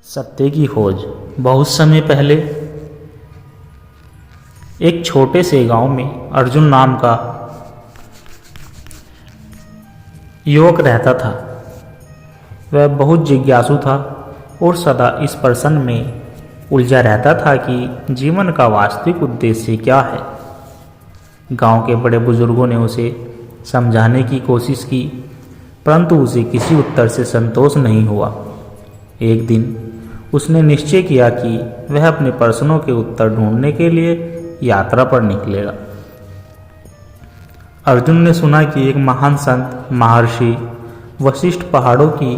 सत्य की खोज। बहुत समय पहले एक छोटे से गांव में अर्जुन नाम का युवक रहता था। वह बहुत जिज्ञासु था और सदा इस प्रश्न में उलझा रहता था कि जीवन का वास्तविक उद्देश्य क्या है। गांव के बड़े बुजुर्गों ने उसे समझाने की कोशिश की, परंतु उसे किसी उत्तर से संतोष नहीं हुआ। एक दिन उसने निश्चय किया कि वह अपने प्रश्नों के उत्तर ढूंढने के लिए यात्रा पर निकलेगा। अर्जुन ने सुना कि एक महान संत महर्षि वशिष्ठ पहाड़ों की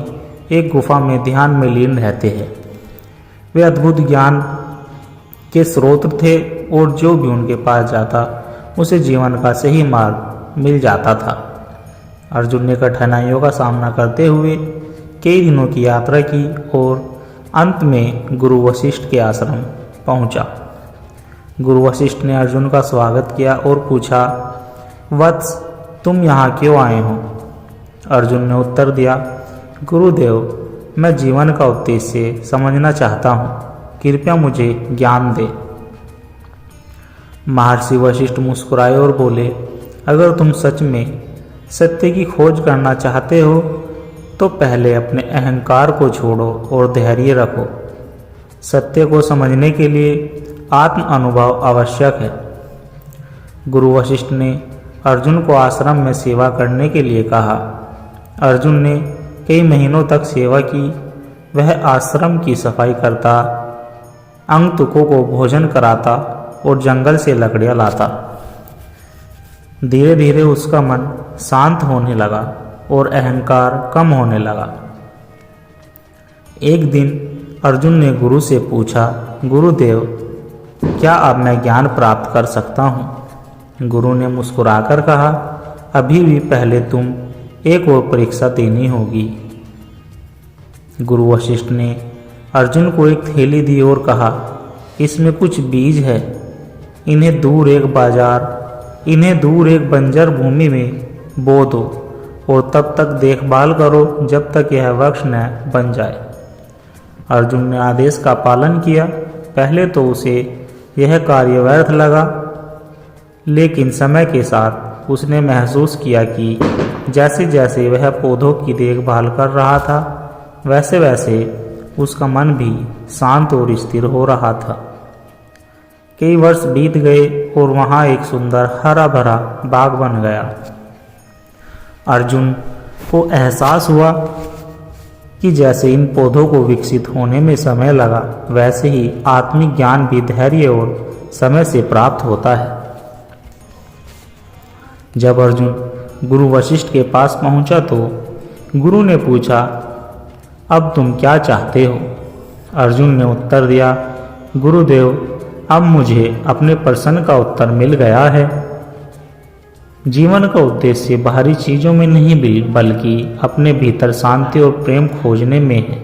एक गुफा में ध्यान में लीन रहते हैं। वे अद्भुत ज्ञान के स्रोत थे और जो भी उनके पास जाता उसे जीवन का सही मार्ग मिल जाता था। अर्जुन ने कठिनाइयों का सामना करते हुए कई दिनों की यात्रा की और अंत में गुरु वशिष्ठ के आश्रम पहुंचा। गुरु वशिष्ठ ने अर्जुन का स्वागत किया और पूछा, वत्स, तुम यहाँ क्यों आए हो? अर्जुन ने उत्तर दिया, गुरुदेव, मैं जीवन का उद्देश्य समझना चाहता हूँ, कृपया मुझे ज्ञान दे। महर्षि वशिष्ठ मुस्कुराए और बोले, अगर तुम सच में सत्य की खोज करना चाहते हो तो पहले अपने अहंकार को छोड़ो और धैर्य रखो। सत्य को समझने के लिए आत्म अनुभव आवश्यक है। गुरु वशिष्ठ ने अर्जुन को आश्रम में सेवा करने के लिए कहा। अर्जुन ने कई महीनों तक सेवा की। वह आश्रम की सफाई करता, आगंतुकों को भोजन कराता और जंगल से लकड़ियाँ लाता। धीरे धीरे उसका मन शांत होने लगा और अहंकार कम होने लगा। एक दिन अर्जुन ने गुरु से पूछा, गुरुदेव, क्या अब मैं ज्ञान प्राप्त कर सकता हूँ? गुरु ने मुस्कुराकर कहा, अभी भी पहले तुम एक और परीक्षा देनी होगी। गुरु वशिष्ठ ने अर्जुन को एक थैली दी और कहा, इसमें कुछ बीज है, इन्हें दूर एक बंजर भूमि में बो दो और तब तक देखभाल करो जब तक यह वृक्ष न बन जाए। अर्जुन ने आदेश का पालन किया। पहले तो उसे यह कार्य व्यर्थ लगा, लेकिन समय के साथ उसने महसूस किया कि जैसे जैसे वह पौधों की देखभाल कर रहा था, वैसे वैसे उसका मन भी शांत और स्थिर हो रहा था। कई वर्ष बीत गए और वहाँ एक सुंदर हरा भरा बाग बन गया। अर्जुन को एहसास हुआ कि जैसे इन पौधों को विकसित होने में समय लगा, वैसे ही आत्मिक ज्ञान भी धैर्य और समय से प्राप्त होता है। जब अर्जुन गुरु वशिष्ठ के पास पहुंचा तो गुरु ने पूछा, अब तुम क्या चाहते हो? अर्जुन ने उत्तर दिया, गुरुदेव, अब मुझे अपने प्रश्न का उत्तर मिल गया है। जीवन का उद्देश्य बाहरी चीज़ों में नहीं बल्कि अपने भीतर शांति और प्रेम खोजने में है।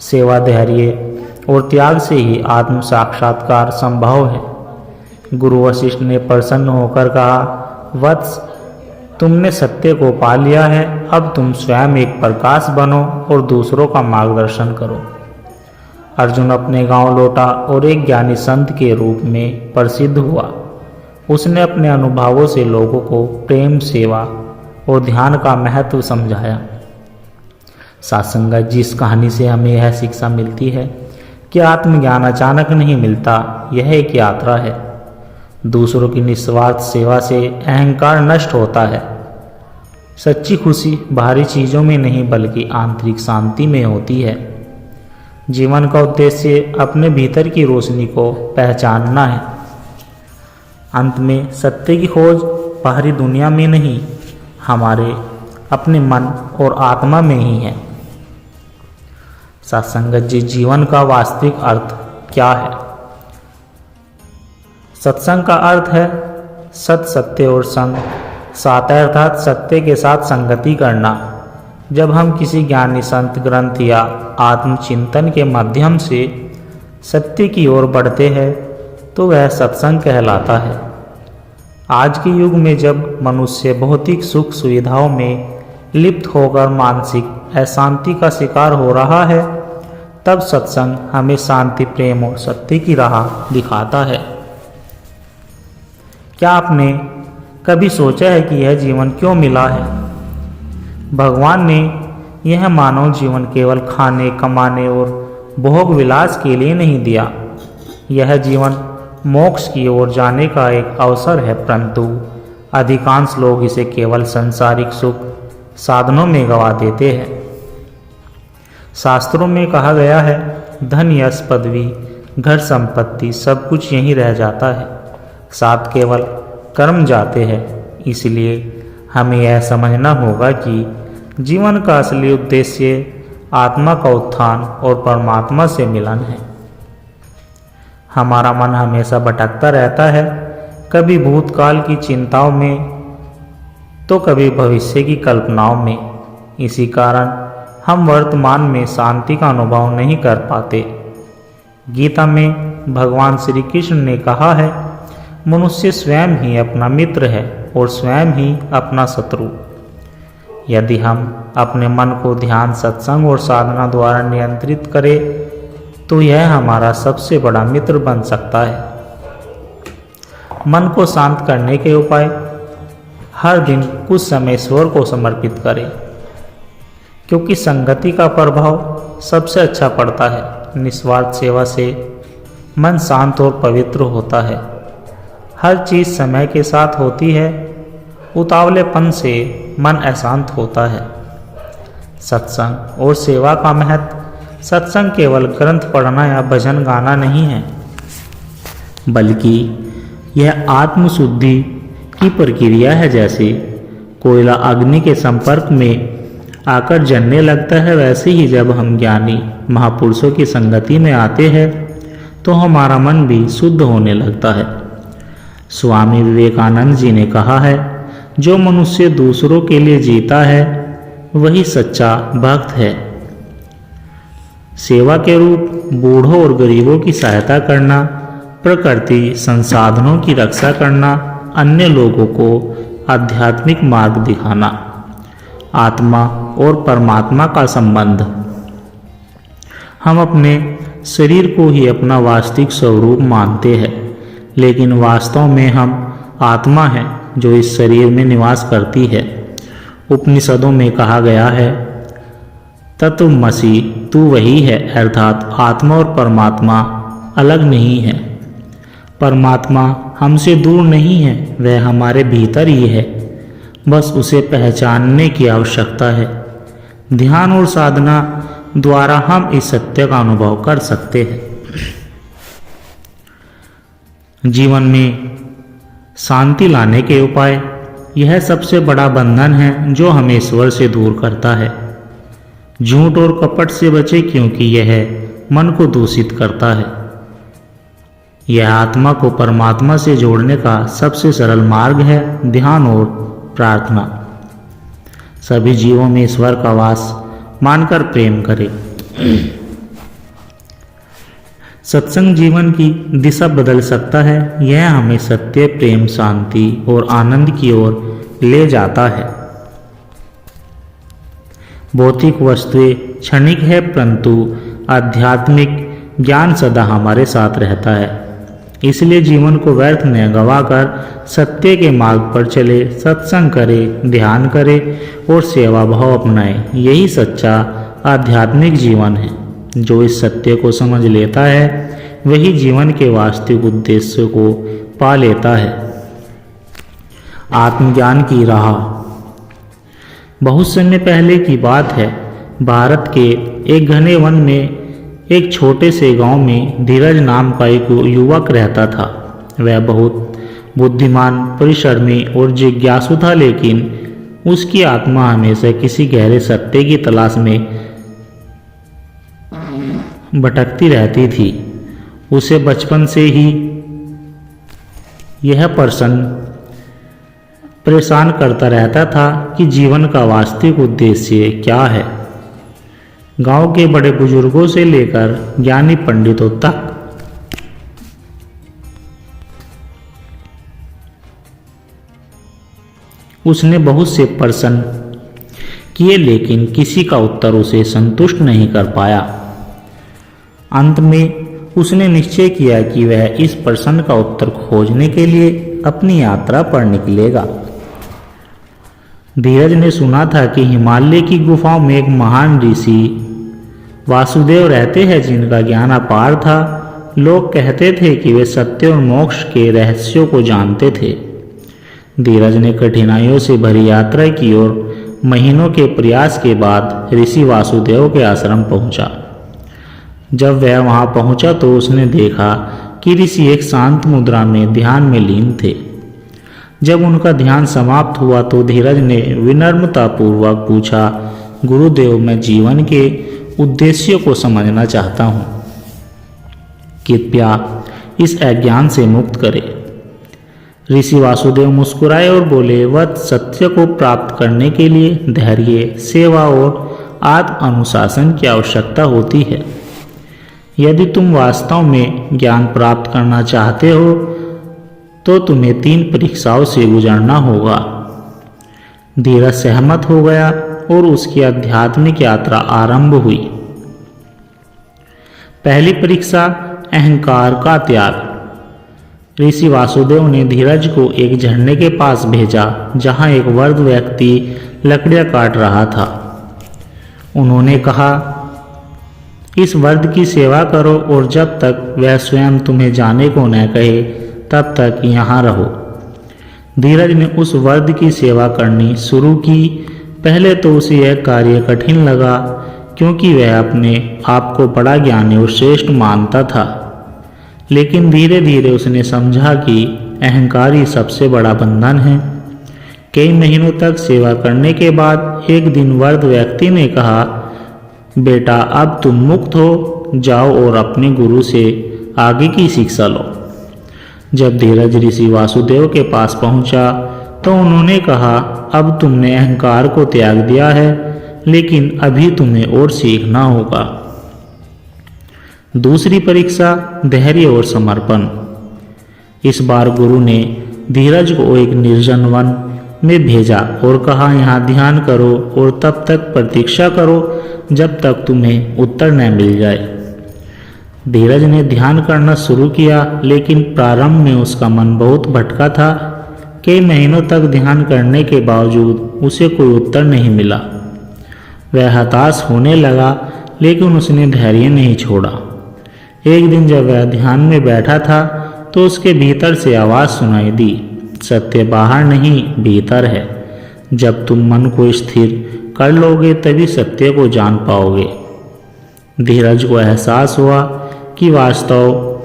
सेवा, धैर्य और त्याग से ही आत्म साक्षात्कार संभव है। गुरु वशिष्ठ ने प्रसन्न होकर कहा, वत्स, तुमने सत्य को पा लिया है, अब तुम स्वयं एक प्रकाश बनो और दूसरों का मार्गदर्शन करो। अर्जुन अपने गांव लौटा और एक ज्ञानी संत के रूप में प्रसिद्ध हुआ। उसने अपने अनुभवों से लोगों को प्रेम, सेवा और ध्यान का महत्व समझाया। सत्संग जिस कहानी से हमें यह शिक्षा मिलती है कि आत्मज्ञान अचानक नहीं मिलता, यह एक यात्रा है। दूसरों की निस्वार्थ सेवा से अहंकार नष्ट होता है। सच्ची खुशी बाहरी चीज़ों में नहीं बल्कि आंतरिक शांति में होती है। जीवन का उद्देश्य अपने भीतर की रोशनी को पहचानना है। अंत में सत्य की खोज बाहरी दुनिया में नहीं, हमारे अपने मन और आत्मा में ही है। सत्संगत जी, जीवन का वास्तविक अर्थ क्या है? सत्संग का अर्थ है सत, सत्य और संग। सात अर्थात सत्य के साथ संगति करना। जब हम किसी ज्ञानी संत, ग्रंथ या आत्मचिंतन के माध्यम से सत्य की ओर बढ़ते हैं तो वह सत्संग कहलाता है। आज के युग में जब मनुष्य भौतिक सुख सुविधाओं में लिप्त होकर मानसिक अशांति का शिकार हो रहा है, तब सत्संग हमें शांति, प्रेम और सत्य की राह दिखाता है। क्या आपने कभी सोचा है कि यह जीवन क्यों मिला है? भगवान ने यह मानव जीवन केवल खाने, कमाने और भोग विलास के लिए नहीं दिया। यह जीवन मोक्ष की ओर जाने का एक अवसर है, परंतु अधिकांश लोग इसे केवल सांसारिक सुख साधनों में गंवा देते हैं। शास्त्रों में कहा गया है, धन, यश, पदवी, घर, संपत्ति सब कुछ यहीं रह जाता है, साथ केवल कर्म जाते हैं। इसलिए हमें यह समझना होगा कि जीवन का असली उद्देश्य आत्मा का उत्थान और परमात्मा से मिलन है। हमारा मन हमेशा भटकता रहता है, कभी भूतकाल की चिंताओं में तो कभी भविष्य की कल्पनाओं में। इसी कारण हम वर्तमान में शांति का अनुभव नहीं कर पाते। गीता में भगवान श्री कृष्ण ने कहा है, मनुष्य स्वयं ही अपना मित्र है और स्वयं ही अपना शत्रु। यदि हम अपने मन को ध्यान, सत्संग और साधना द्वारा नियंत्रित करें तो यह हमारा सबसे बड़ा मित्र बन सकता है। मन को शांत करने के उपाय: हर दिन कुछ समय ईश्वर को समर्पित करें, क्योंकि संगति का प्रभाव सबसे अच्छा पड़ता है। निस्वार्थ सेवा से मन शांत और पवित्र होता है। हर चीज़ समय के साथ होती है, उतावलेपन से मन अशांत होता है। सत्संग और सेवा का महत्व: सत्संग केवल ग्रंथ पढ़ना या भजन गाना नहीं है, बल्कि यह आत्मशुद्धि की प्रक्रिया है। जैसे कोयला अग्नि के संपर्क में आकर जलने लगता है, वैसे ही जब हम ज्ञानी महापुरुषों की संगति में आते हैं तो हमारा मन भी शुद्ध होने लगता है। स्वामी विवेकानंद जी ने कहा है, जो मनुष्य दूसरों के लिए जीता है वही सच्चा भक्त है। सेवा के रूप बूढ़ों और गरीबों की सहायता करना, प्रकृति संसाधनों की रक्षा करना, अन्य लोगों को आध्यात्मिक मार्ग दिखाना। आत्मा और परमात्मा का संबंध: हम अपने शरीर को ही अपना वास्तविक स्वरूप मानते हैं, लेकिन वास्तव में हम आत्मा हैं जो इस शरीर में निवास करती है। उपनिषदों में कहा गया है, तत्वमसि, तू वही है, अर्थात आत्मा और परमात्मा अलग नहीं है। परमात्मा हमसे दूर नहीं है, वह हमारे भीतर ही है, बस उसे पहचानने की आवश्यकता है। ध्यान और साधना द्वारा हम इस सत्य का अनुभव कर सकते हैं। जीवन में शांति लाने के उपाय: यह सबसे बड़ा बंधन है जो हमें ईश्वर से दूर करता है। झूठ और कपट से बचे, क्योंकि यह मन को दूषित करता है। यह आत्मा को परमात्मा से जोड़ने का सबसे सरल मार्ग है। ध्यान और प्रार्थना: सभी जीवों में ईश्वर का वास मानकर प्रेम करें। सत्संग जीवन की दिशा बदल सकता है। यह हमें सत्य, प्रेम, शांति और आनंद की ओर ले जाता है। भौतिक वस्तुएं क्षणिक है, परंतु आध्यात्मिक ज्ञान सदा हमारे साथ रहता है। इसलिए जीवन को व्यर्थ न गंवाकर सत्य के मार्ग पर चले, सत्संग करें, ध्यान करें और सेवा भाव अपनाएं। यही सच्चा आध्यात्मिक जीवन है। जो इस सत्य को समझ लेता है वही जीवन के वास्तविक उद्देश्य को पा लेता है। आत्मज्ञान की राह: बहुत समय पहले की बात है, भारत के एक घने वन में एक छोटे से गांव में धीरज नाम का एक युवक रहता था। वह बहुत बुद्धिमान, परिश्रमी और जिज्ञासु था, लेकिन उसकी आत्मा हमेशा किसी गहरे सत्य की तलाश में भटकती रहती थी। उसे बचपन से ही यह प्रश्न परेशान करता रहता था कि जीवन का वास्तविक उद्देश्य क्या है। गांव के बड़े बुजुर्गों से लेकर ज्ञानी पंडितों तक उसने बहुत से प्रश्न किए, लेकिन किसी का उत्तर उसे संतुष्ट नहीं कर पाया। अंत में उसने निश्चय किया कि वह इस प्रश्न का उत्तर खोजने के लिए अपनी यात्रा पर निकलेगा। धीरज ने सुना था कि हिमालय की गुफाओं में एक महान ऋषि वासुदेव रहते हैं जिनका ज्ञान अपार था। लोग कहते थे कि वे सत्य और मोक्ष के रहस्यों को जानते थे। धीरज ने कठिनाइयों से भरी यात्रा की और महीनों के प्रयास के बाद ऋषि वासुदेव के आश्रम पहुंचा। जब वह वहां पहुंचा तो उसने देखा कि ऋषि एक शांत मुद्रा में ध्यान में लीन थे। जब उनका ध्यान समाप्त हुआ तो धीरज ने विनम्रतापूर्वक पूछा, गुरुदेव, मैं जीवन के उद्देश्य को समझना चाहता हूँ, कृपया इस अज्ञान से मुक्त करें। ऋषि वासुदेव मुस्कुराए और बोले, वह सत्य को प्राप्त करने के लिए धैर्य, सेवा और आत्म अनुशासन की आवश्यकता होती है। यदि तुम वास्तव में ज्ञान प्राप्त करना चाहते हो तो तुम्हें 3 परीक्षाओं से गुजरना होगा। धीरज सहमत हो गया और उसकी आध्यात्मिक यात्रा आरंभ हुई। पहली परीक्षा, अहंकार का त्याग। ऋषि वासुदेव ने धीरज को एक झरने के पास भेजा जहां एक वृद्ध व्यक्ति लकड़ियां काट रहा था। उन्होंने कहा, इस वृद्ध की सेवा करो और जब तक वह स्वयं तुम्हें जाने को न कहे तब तक यहाँ रहो। धीरज ने उस वृद्ध की सेवा करनी शुरू की। पहले तो उसे यह कार्य कठिन लगा क्योंकि वह अपने आप को बड़ा ज्ञानी और श्रेष्ठ मानता था, लेकिन धीरे धीरे उसने समझा कि अहंकार ही सबसे बड़ा बंधन है। कई महीनों तक सेवा करने के बाद एक दिन वृद्ध व्यक्ति ने कहा, बेटा, अब तुम मुक्त हो, जाओ और अपने गुरु से आगे की शिक्षा लो। जब धीरज ऋषि वासुदेव के पास पहुंचा तो उन्होंने कहा, अब तुमने अहंकार को त्याग दिया है, लेकिन अभी तुम्हें और सीखना होगा। दूसरी परीक्षा, धैर्य और समर्पण। इस बार गुरु ने धीरज को एक निर्जन वन में भेजा और कहा, यहाँ ध्यान करो और तब तक प्रतीक्षा करो जब तक तुम्हें उत्तर न मिल जाए। धीरज ने ध्यान करना शुरू किया, लेकिन प्रारंभ में उसका मन बहुत भटका था। कई महीनों तक ध्यान करने के बावजूद उसे कोई उत्तर नहीं मिला। वह हताश होने लगा, लेकिन उसने धैर्य नहीं छोड़ा। एक दिन जब वह ध्यान में बैठा था तो उसके भीतर से आवाज़ सुनाई दी, सत्य बाहर नहीं, भीतर है। जब तुम मन को स्थिर कर लोगे तभी सत्य को जान पाओगे। धीरज को एहसास हुआ कि वास्तव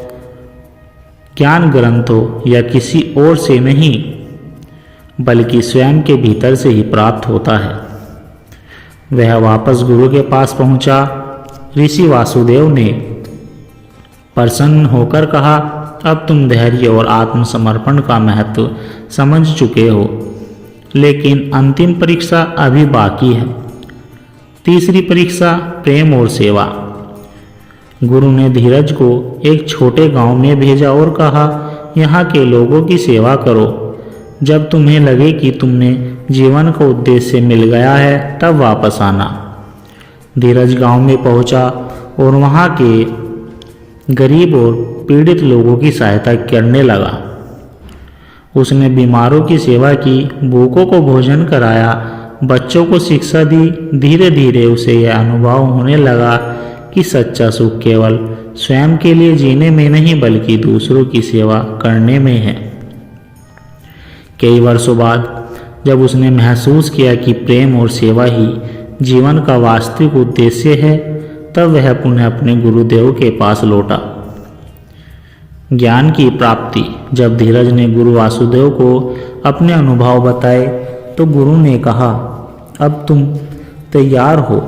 ज्ञान ग्रंथों या किसी और से नहीं बल्कि स्वयं के भीतर से ही प्राप्त होता है। वह वापस गुरु के पास पहुंचा। ऋषि वासुदेव ने प्रसन्न होकर कहा, अब तुम धैर्य और आत्मसमर्पण का महत्व समझ चुके हो, लेकिन अंतिम परीक्षा अभी बाकी है। तीसरी परीक्षा, प्रेम और सेवा। गुरु ने धीरज को एक छोटे गांव में भेजा और कहा, यहाँ के लोगों की सेवा करो। जब तुम्हें लगे कि तुमने जीवन का उद्देश्य मिल गया है तब वापस आना। धीरज गांव में पहुंचा और वहाँ के गरीब और पीड़ित लोगों की सहायता करने लगा। उसने बीमारों की सेवा की, भूखों को भोजन कराया, बच्चों को शिक्षा दी। धीरे धीरे उसे यह अनुभव होने लगा कि सच्चा सुख केवल स्वयं के लिए जीने में नहीं बल्कि दूसरों की सेवा करने में है। कई वर्षों बाद जब उसने महसूस किया कि प्रेम और सेवा ही जीवन का वास्तविक उद्देश्य है, तब वह पुनः अपने गुरुदेव के पास लौटा। ज्ञान की प्राप्ति। जब धीरज ने गुरु वासुदेव को अपने अनुभव बताए तो गुरु ने कहा, अब तुम तैयार हो।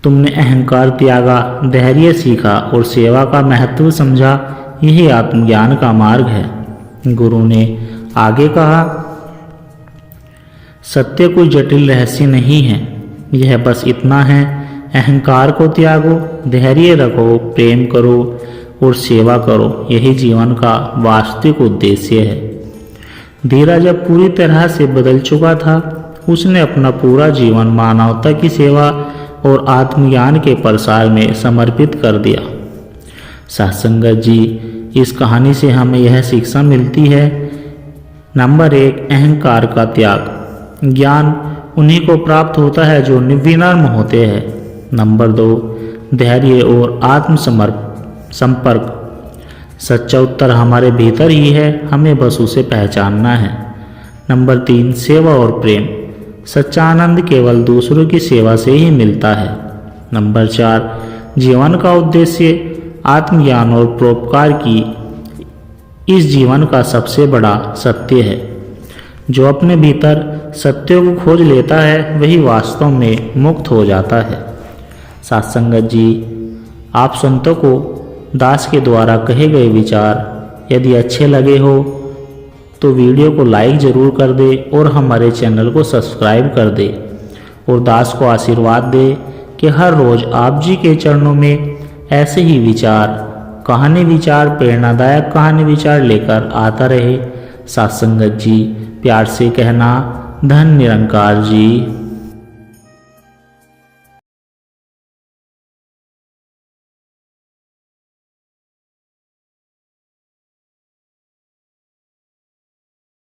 तुमने अहंकार त्यागा, धैर्य सीखा और सेवा का महत्व समझा। यही आत्मज्ञान का मार्ग है। गुरु ने आगे कहा, सत्य कोई जटिल रहस्य नहीं है, यह बस इतना है, अहंकार को त्यागो, धैर्य रखो, प्रेम करो और सेवा करो। यही जीवन का वास्तविक उद्देश्य है। धीरज जब पूरी तरह से बदल चुका था। उसने अपना पूरा जीवन मानवता की सेवा, और आत्मज्ञान के प्रसार में समर्पित कर दिया। सत्संगत जी, इस कहानी से हमें यह शिक्षा मिलती है। नंबर 1, अहंकार का त्याग। ज्ञान उन्हीं को प्राप्त होता है जो विनम्र होते हैं। नंबर 2, धैर्य और संपर्क। सच्चा उत्तर हमारे भीतर ही है, हमें बस उसे पहचानना है। नंबर 3, सेवा और प्रेम। सच्चा आनंद केवल दूसरों की सेवा से ही मिलता है। नंबर 4, जीवन का उद्देश्य आत्मज्ञान और परोपकार की इस जीवन का सबसे बड़ा सत्य है। जो अपने भीतर सत्य को खोज लेता है वही वास्तव में मुक्त हो जाता है। सत्संगत जी, आप संतों को दास के द्वारा कहे गए विचार यदि अच्छे लगे हो तो वीडियो को लाइक ज़रूर कर दे और हमारे चैनल को सब्सक्राइब कर दे और दास को आशीर्वाद दे कि हर रोज़ आप जी के चरणों में ऐसे ही कहानी विचार, प्रेरणादायक कहानी विचार लेकर आता रहे। सत्संगत जी, प्यार से कहना, धन निरंकार जी।